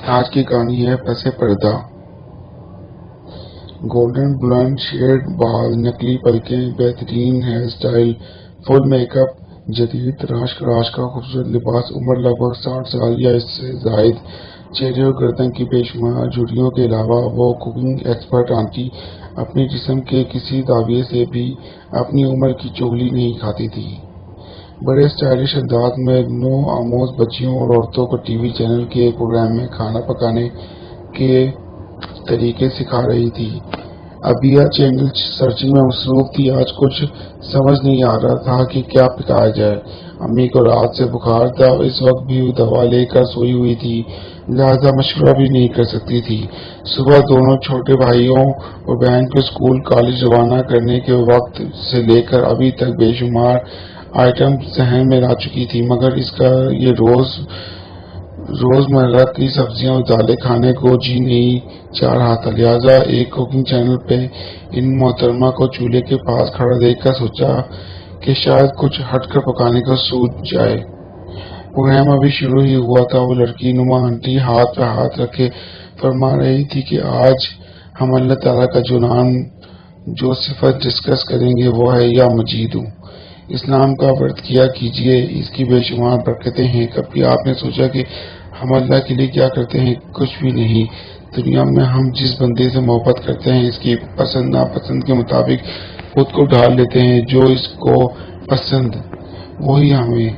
آج کی کہانی ہے پس پردہ۔ گولڈن بلند شیڈ بال، نکلی پلکیں، بہترین ہیئر سٹائل، فل میک اپ، جدید تراش کا خوبصورت لباس، عمر لگ بھگ 60 سال یا اس سے زائد، چہرے اور گردن کی بے شمار جھریوں کے علاوہ وہ کوکنگ ایکسپرٹ آنٹی اپنے جسم کے کسی دعوے سے بھی اپنی عمر کی چغلی نہیں کھاتی تھی۔ بڑے اسٹائلش انداز میں نو آموز بچیوں اور عورتوں کو ٹی وی چینل کے ایک پروگرام میں کھانا پکانے کے طریقے سکھا رہی تھی۔ ابیا چینل سرچنگ میں مصروف تھی۔ آج کچھ سمجھ نہیں آ رہا تھا کہ کیا پکایا جائے۔ امی کو رات سے بخار تھا، اس وقت بھی وہ دوا لے کر سوئی ہوئی تھی، لہذا مشورہ بھی نہیں کر سکتی تھی۔ صبح دونوں چھوٹے بھائیوں اور بہن کو اسکول کالج روانہ کرنے کے وقت سے لے کر ابھی تک بے شمار آئٹم ذہن میں لا چکی تھی، مگر اس کا یہ روزمرہ کی سبزیاں اور دالیں کھانے کو جی نہیں چاہ رہا تھا۔ لہذا ایک کوکنگ چینل پہ ان محترمہ کو چولہے کے پاس کھڑا دیکھ کر سوچا کہ شاید کچھ ہٹ کر پکانے کو سوچ جائے۔ پروگرام ابھی شروع ہی ہوا تھا۔ وہ لڑکی نما آنٹی ہاتھ پہ ہاتھ رکھے فرما رہی تھی کہ آج ہم اللہ تعالیٰ کا جو صفت ڈسکس کریں گے وہ ہے یا مجید ہوں۔ اسلام کا ورد کیا کیجئے، اس کی بے شمار برکتیں ہیں۔ کبھی آپ نے سوچا کہ ہم اللہ کے لیے کیا کرتے ہیں؟ کچھ بھی نہیں۔ دنیا میں ہم جس بندے سے محبت کرتے ہیں اس کی پسند ناپسند کے مطابق خود کو ڈھال لیتے ہیں۔ جو اس کو پسند وہی ہمیں،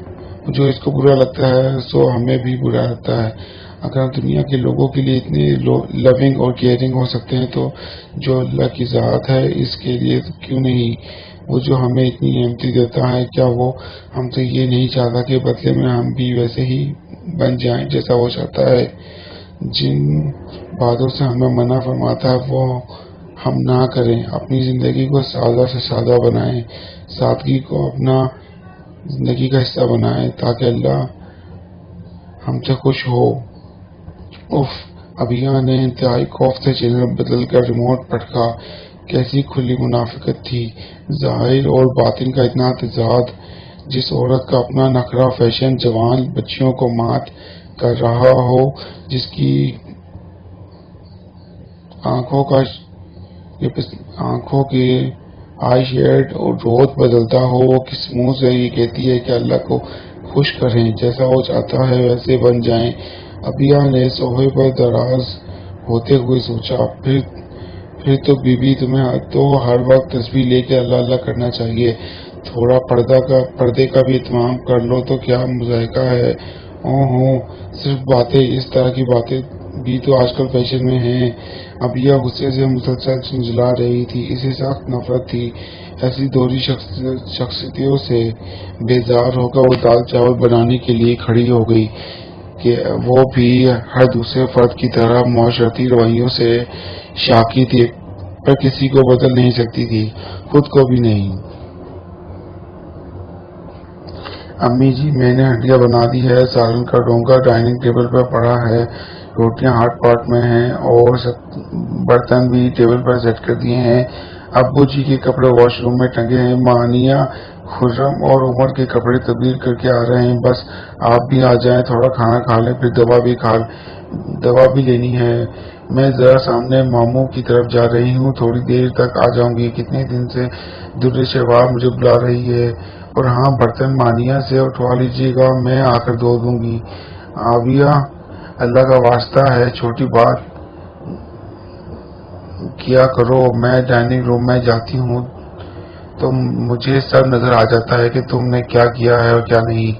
جو اس کو برا لگتا ہے سو ہمیں بھی برا لگتا ہے۔ اگر ہم دنیا کے لوگوں کے لیے اتنے لونگ اور کیئرنگ ہو سکتے ہیں تو جو اللہ کی ذات ہے اس کے لیے کیوں نہیں؟ وہ جو ہمیں اتنی نعمتیں دیتا ہے، کیا وہ ہم سے یہ نہیں چاہتا کہ بدلے میں ہم بھی ویسے ہی بن جائیں جیسا وہ چاہتا ہے؟ جن باتوں سے ہمیں منع فرماتا ہے وہ ہم نہ کریں۔ اپنی زندگی کو سادہ سے سادہ بنائیں، سادگی کو اپنا زندگی کا حصہ بنائیں تاکہ اللہ ہم سے خوش ہو۔ اف! ابیا نے انتہائی خوف سے چینل بدل کر ریموٹ پٹکا۔ کیسی کھلی منافقت تھی! ظاہر اور باطن کا اتنا تضاد! جس عورت کا اپنا نخرہ فیشن جوان بچیوں کو مات کر رہا ہو، جس کی آنکھوں کے آئی شیڈ اور روز بدلتا ہو، وہ کس منہ سے یہ کہتی ہے کہ اللہ کو خوش کریں، جیسا وہ چاہتا ہے ویسے بن جائیں؟ ابیا نے صوفے پر دراز ہوتے ہوئے سوچا، پھر تو بی بی تمہیں تو ہر وقت تسبیح لے کے اللہ اللہ کرنا چاہیے۔ تھوڑا پردے کا بھی اہتمام کر لو تو کیا مضحکہ ہے؟ اوہ صرف باتیں، اس طرح کی باتیں بھی تو آج کل فیشن میں ہیں۔ ابیا غصے سے مسلسل جھنجھلا رہی تھی، اسے سخت نفرت تھی ایسی دوہری شخصیتوں سے۔ بیزار ہو کر وہ دال چاول بنانے کے لیے کھڑی ہو گئی کہ وہ بھی ہر دوسرے فرد کی طرح معاشرتی رویوں سے شاکی تھی، پر کسی کو بدل نہیں سکتی تھی، خود کو بھی نہیں۔ امی جی میں نے ہنڈیا بنا دی ہے، سالن کا ڈونگا ڈائننگ ٹیبل پر پڑا ہے، روٹیاں ہاٹ پاٹ میں ہیں اور برتن بھی ٹیبل پر سیٹ کر دیے ہیں، ابو جی کے کپڑے واش روم میں ٹنگے ہیں، مانیہ، خرم اور عمر کے کپڑے تبدیل کر کے آ رہے ہیں، بس آپ بھی آ جائیں، تھوڑا کھانا کھا لیں، پھر دوا بھی لینی ہے۔ میں ذرا سامنے ماموں کی طرف جا رہی ہوں، تھوڑی دیر تک آ جاؤں گی، کتنے دن سے در شہوار مجھے بلا رہی ہے۔ اور ہاں برتن مانیہ سے اٹھوا لیجیے گا، میں آ کر دھو دوں گی۔ آبیہ اللہ کا واسطہ ہے چھوٹی بات کیا کرو، میں ڈائننگ روم میں جاتی ہوں تو مجھے سب نظر آ جاتا ہے کہ تم نے کیا کیا ہے اور کیا نہیں۔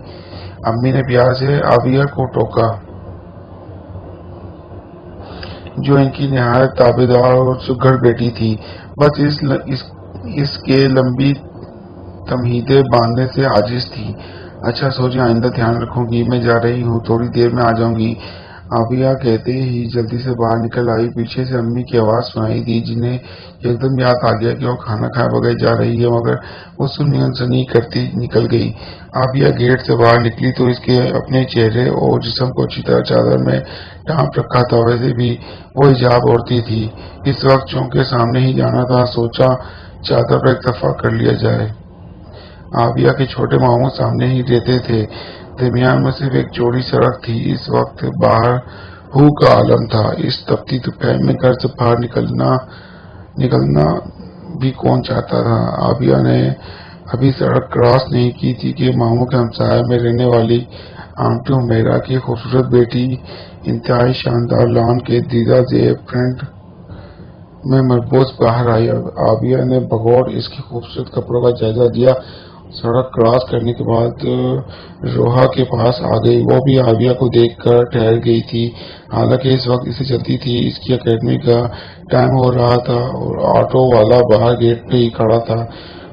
امی نے پیار سے آبیہ کو ٹوکا، جو ان کی نہایت تابعدار اور سگھڑ بیٹی تھی، بس اس کے لمبی تمہیدیں باندھنے سے عاجز تھی۔ اچھا سوچیں، آئندہ دھیان رکھوں گی، میں جا رہی ہوں، تھوڑی دیر میں آ جاؤں گی۔ آبیہ کہتے ہی جلدی سے باہر نکل آئی۔ پیچھے سے امی کی آواز سنائی دی، جنہیں ایک دم یاد آ گیا کہ وہ کھانا کھائے بغیر جا رہی ہے، مگر وہ سنی کرتی نکل گئی۔ آبیہ گیٹ سے باہر نکلی تو اس کے اپنے چہرے اور جسم کو اچھی طرح چادر میں ڈھانپ رکھا تھا، ویسے بھی وہ حجاب اوڑھتی تھی۔ اس وقت چونکہ سامنے ہی جانا تھا، سوچا چادر پر اتفاق کر لیا جائے۔ آبیہ کے چھوٹے ماموں سامنے ہی رہتے تھے، درمیان میں صرف ایک چوڑی سڑک تھی۔ اس وقت باہر بھوک کا عالم تھا۔ اس تپتی دوپہر میں گھر سے باہر نکلنا بھی کون چاہتا تھا۔ عابیہ نے ابھی سڑک کراس نہیں کی تھی کہ ماموں کے ہمسائے میں رہنے والی آنٹی حمیرہ کی خوبصورت بیٹی انتہائی شاندار لان کے دیدہ زیب پرنٹ میں مربوط باہر آئی۔ عابیہ نے بغور اس کے خوبصورت کپڑوں کا جائزہ لیا۔ سڑک کراس کرنے کے بعد روحا کے پاس آ گئی۔ وہ بھی عابیہ کو دیکھ کر ٹھہر گئی تھی، حالانکہ اس وقت اسے جلدی تھی۔ اس کی اکیڈمی کا ٹائم ہو رہا تھا اور آٹو والا باہر گیٹ پہ ہی کھڑا تھا۔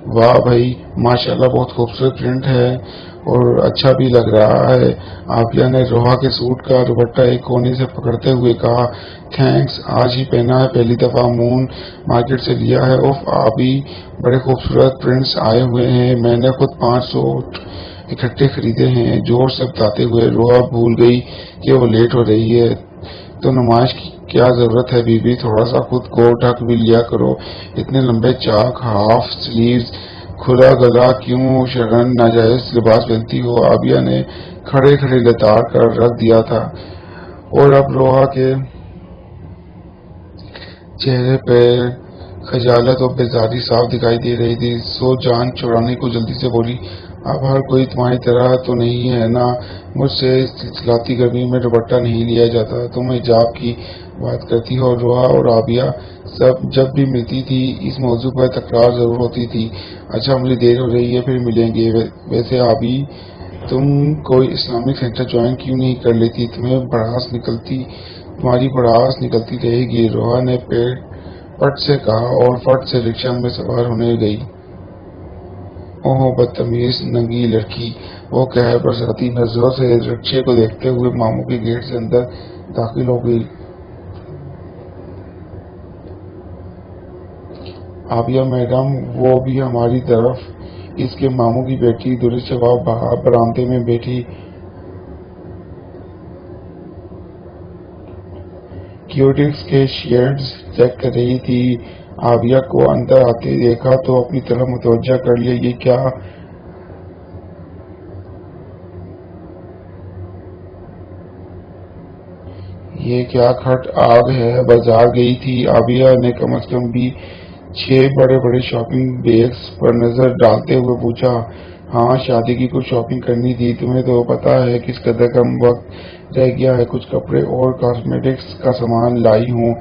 واہ بھائی، ماشاءاللہ، بہت خوبصورت پرنٹ ہے اور اچھا بھی لگ رہا ہے۔ عابیہ نے روحا کے سوٹ کا دوپٹہ ایک کونے سے پکڑتے ہوئے کہا، تھینکس، آج ہی پہنا ہے، پہلی دفعہ مون مارکیٹ سے لیا ہے۔ اوف آبی، بڑے خوبصورت پرنٹس آئے ہوئے ہیں، میں نے خود 5 سوٹ اکٹھے خریدے ہیں۔ زور سے بتاتے ہوئے روحا بھول گئی کہ وہ لیٹ ہو رہی ہے۔ تو نمائش کی کیا ضرورت ہے بی بی، تھوڑا سا خود کو ڈھک بھی لیا کرو، اتنے لمبے چاک ہاف سلیوز کھلا گلا کیوں شگن ناجائز لباس پہنتی ہو۔ عابیہ نے کھڑے کھڑے لتاڑ کر رکھ دیا تھا اور اب روحا کے چہرے پہ خجالت اور بیزاری صاف دکھائی دے رہی تھی۔ سو جان چھڑانے کو جلدی سے بولی، اب ہر کوئی تمہاری طرح تو نہیں ہے نا، مجھ سے سلسلاتی گرمی میں دوپٹہ نہیں لیا جاتا، تم حجاب کی بات کرتی ہو۔ روحا اور عابیہ جب بھی ملتی تھی اس موضوع پر تکرار ضرور ہوتی تھی۔ اچھا مجھے دیر ہو رہی ہے، پھر ملیں گے۔ ویسے عابی، تم کوئی اسلامک سینٹر جوائن کیوں نہیں کر لیتی، تمہاری بڑاس نکلتی رہے گی، روحا نے پٹ سے کہا اور فٹ سے رکشہ میں سوار ہونے گئی۔ اوہ بدتمیز ننگی لڑکی، وہ کہہ برساتی نظروں سے رکشے کو دیکھتے ہوئے ماموں کے گیٹ سے اندر داخل ہو گئی۔ عابیہ میڈم، وہ بھی ہماری طرف۔ اس کے ماموں کی بیٹی درست جواب باہر برآمدے میں بیٹھی کیوٹکس کے شیڈز چیک کر رہی تھی۔ عابیہ کو اندر آتے دیکھا تو اپنی طرف متوجہ کر لیا۔ یہ کیا کھٹ آگ ہے، بازار گئی تھی؟ عابیہ نے کم از کم بھی 6 بڑے بڑے شاپنگ بیگز پر نظر ڈالتے ہوئے پوچھا۔ ہاں، شادی کی کچھ شاپنگ کرنی تھی، تمہیں تو پتا ہے کس قدر کم وقت رہ گیا ہے، کچھ کپڑے اور کاسمیٹکس کا سامان لائی ہوں،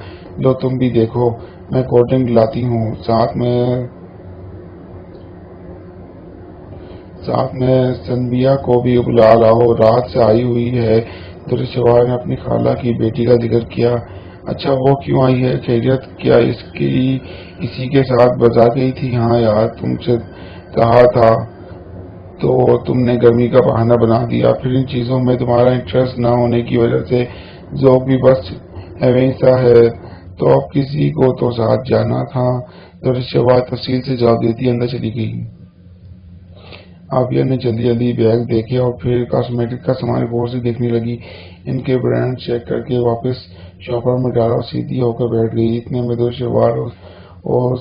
لو تم بھی دیکھو، میں کولڈ ڈرنک لاتی ہوں، ساتھ میں سنبیا کو بھی بلا لاؤ، رات سے آئی ہوئی ہے۔ درشوار نے اپنی خالہ کی بیٹی کا ذکر کیا۔ اچھا، وہ کیوں آئی ہے؟ خیریت؟ کیا اسی کے ساتھ بازار گئی تھی؟ ہاں یار، تم سے کہا تھا تو تم نے گرمی کا بہانہ بنا دیا، پھر ان چیزوں میں تمہارا انٹرسٹ نہ ہونے کی وجہ سے ذوق بھی بس ایویں سا ہے، تو اب کسی کو تو ساتھ جانا تھا۔ درشوار تفصیل سے جواب دیتی اندر چلی گئی۔ عابیہ نے جلدی بیگ دیکھے اور پھر کاسمیٹک کا سامان غور سے دیکھنے لگی۔ ان کے برانڈ چیک کر کے واپس شاپر میں ڈالا اور سیدھی ہو کر بیٹھ گئی۔ اتنے میں درشوار اور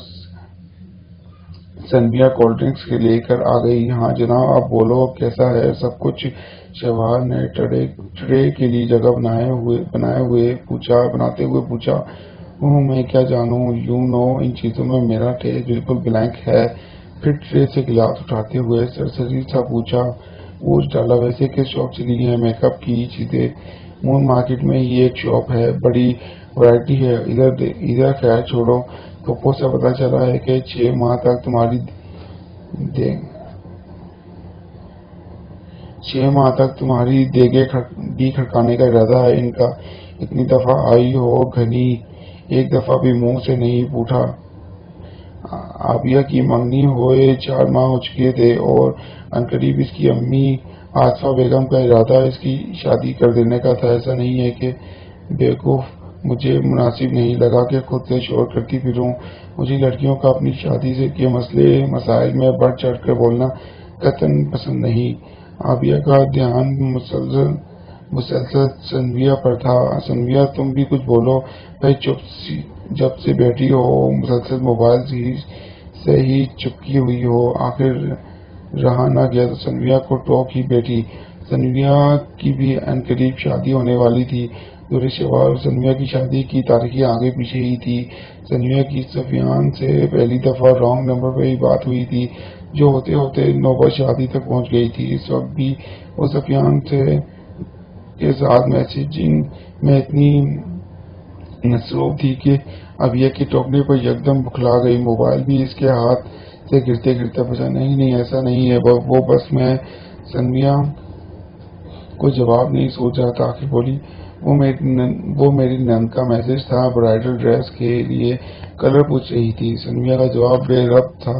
سنبیا کولڈ ڈرنکس لے کر آ گئی۔ ہاں جناب، اب بولو کیسا ہے سب کچھ؟ شوہر نے ٹرے کے لیے جگہ بناتے ہوئے پوچھا۔ میں کیا جانوں، یوں نو ان چیزوں میں میرا ٹیسٹ بالکل بلینک ہے۔ پھر ٹرے سے گلاس اٹھاتے ہوئے سرسری سا پوچھ ڈالا، ویسے کس شاپ سے لی ہیں میک اپ کی چیزیں؟ مون مارکیٹ میں ہی ایک شاپ ہے، بڑی ورائٹی ہے، ادھر خیر چھوڑو، پھپھو سے پتا چلا ہے کہ 6 ماہ تک تمہاری دیگیں بھی کھڑکانے کا ارادہ ہے ان کا۔ اتنی دفعہ آئی ہو گھنی، ایک دفعہ بھی منہ سے نہیں پوچھا۔ عابیہ کی منگنی ہوئے 4 ماہ ہو چکے تھے اور عنقریب اس کی امی عاطفہ بیگم کا ارادہ اس کی شادی کر دینے کا تھا۔ ایسا نہیں ہے کہ بیوقوف، مجھے مناسب نہیں لگا کہ خود سے شور کرتی پھروں۔ مجھے لڑکیوں کا اپنی شادی کے مسائل میں بڑھ چڑھ کر بولنا قطعاً پسند نہیں۔ عابیہ کا دھیان مسلسل سنبیا پر تھا۔ سنبیا، تم بھی کچھ بولو بھائی، جب سے بیٹھی ہو مسلسل موبائل سے ہی چپکی ہوئی ہو۔ آخر رہا نہ گیا تو سنبیا کو ٹوک ہی بیٹھی۔ سنبیا کی بھی عنقریب شادی ہونے والی تھی، شوال اور سنویا کی شادی کی تاریخیں آگے پیچھے ہی تھی۔ سنویا کی سفیان سے پہلی دفعہ رانگ نمبر پہ ہی بات ہوئی تھی، جو ہوتے ہوتے نوبت شادی تک پہنچ گئی تھی۔ اس وقت بھی وہ سفیان کے ساتھ میسیجنگ میں اتنی مصروف تھی کہ ابیہ کے ٹوکنے پر یکدم بکھلا گئی۔ موبائل بھی اس کے ہاتھ سے گرتے گرتے بچا۔ نہیں ایسا نہیں ہے، وہ بس میں سنویا کو جواب نہیں سوچ رہا تھا، آخر بولی، وہ میری نند کا میسج تھا، برائڈل ڈریس کے لیے کلر پوچھ رہی تھی۔ سنویا کا جواب بے ربط تھا۔